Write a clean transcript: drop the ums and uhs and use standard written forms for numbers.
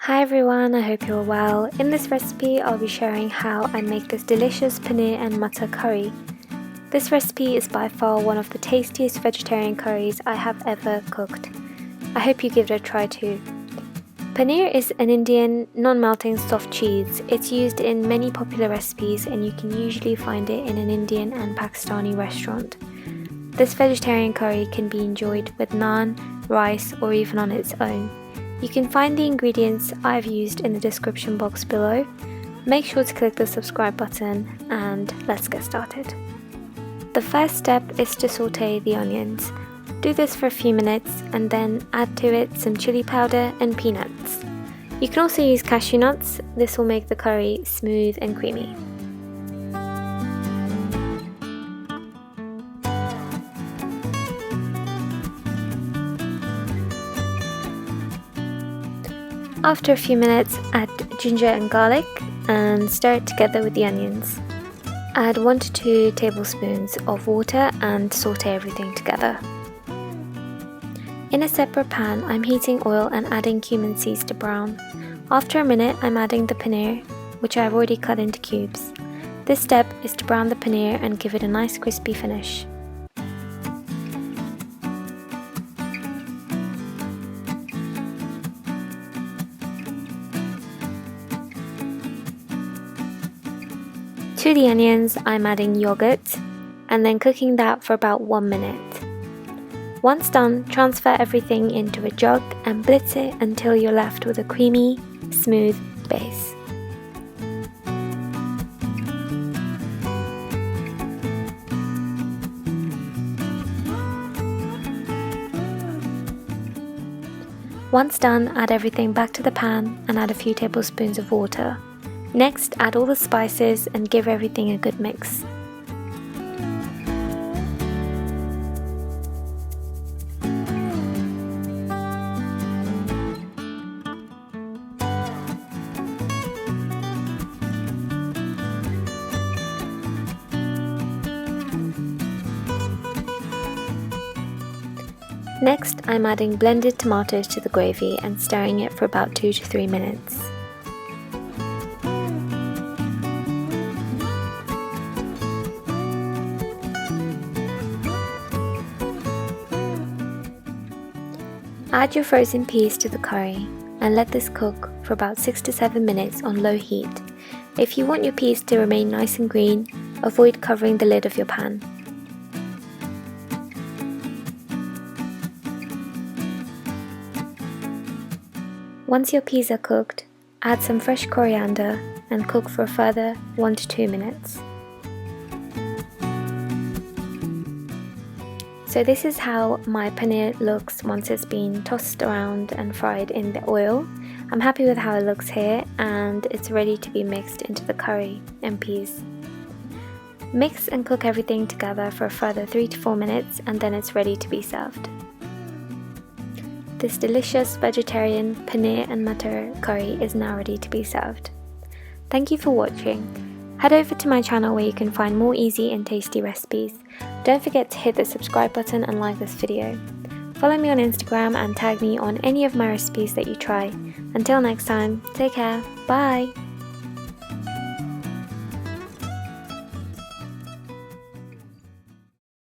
Hi everyone, I hope you're well. In this recipe I'll be sharing how I make this delicious paneer and matar curry. This recipe is by far one of the tastiest vegetarian curries I have ever cooked. I hope you give it a try too. Paneer is an Indian non-melting soft cheese. It's used in many popular recipes and you can usually find it in an Indian and Pakistani restaurant. This vegetarian curry can be enjoyed with naan, rice or even on its own. You can find the ingredients I've used in the description box below. Make sure to click the subscribe button and let's get started. The first step is to saute the onions. Do this for a few minutes and then add to it some chili powder and peanuts. You can also use cashew nuts. This will make the curry smooth and creamy. After a few minutes, add ginger and garlic and stir it together with the onions. Add 1 to 2 tablespoons of water and saute everything together. In a separate pan, I'm heating oil and adding cumin seeds to brown. After a minute, I'm adding the paneer, which I've already cut into cubes. This step is to brown the paneer and give it a nice crispy finish. To the onions, I'm adding yogurt and then cooking that for about 1 minute. Once done, transfer everything into a jug and blitz it until you're left with a creamy, smooth base. Once done, add everything back to the pan and add a few tablespoons of water. Next, add all the spices and give everything a good mix. Next, I'm adding blended tomatoes to the gravy and stirring it for about 2 to 3 minutes. Add your frozen peas to the curry and let this cook for about 6 to 7 minutes on low heat. If you want your peas to remain nice and green, avoid covering the lid of your pan. Once your peas are cooked, add some fresh coriander and cook for a further 1 to 2 minutes. So this is how my paneer looks once it's been tossed around and fried in the oil. I'm happy with how it looks here and it's ready to be mixed into the curry and peas. Mix and cook everything together for a further 3 to 4 minutes and then it's ready to be served. This delicious vegetarian paneer and matar curry is now ready to be served. Thank you for watching. Head over to my channel where you can find more easy and tasty recipes. Don't forget to hit the subscribe button and like this video. Follow me on Instagram and tag me on any of my recipes that you try. Until next time, take care, bye!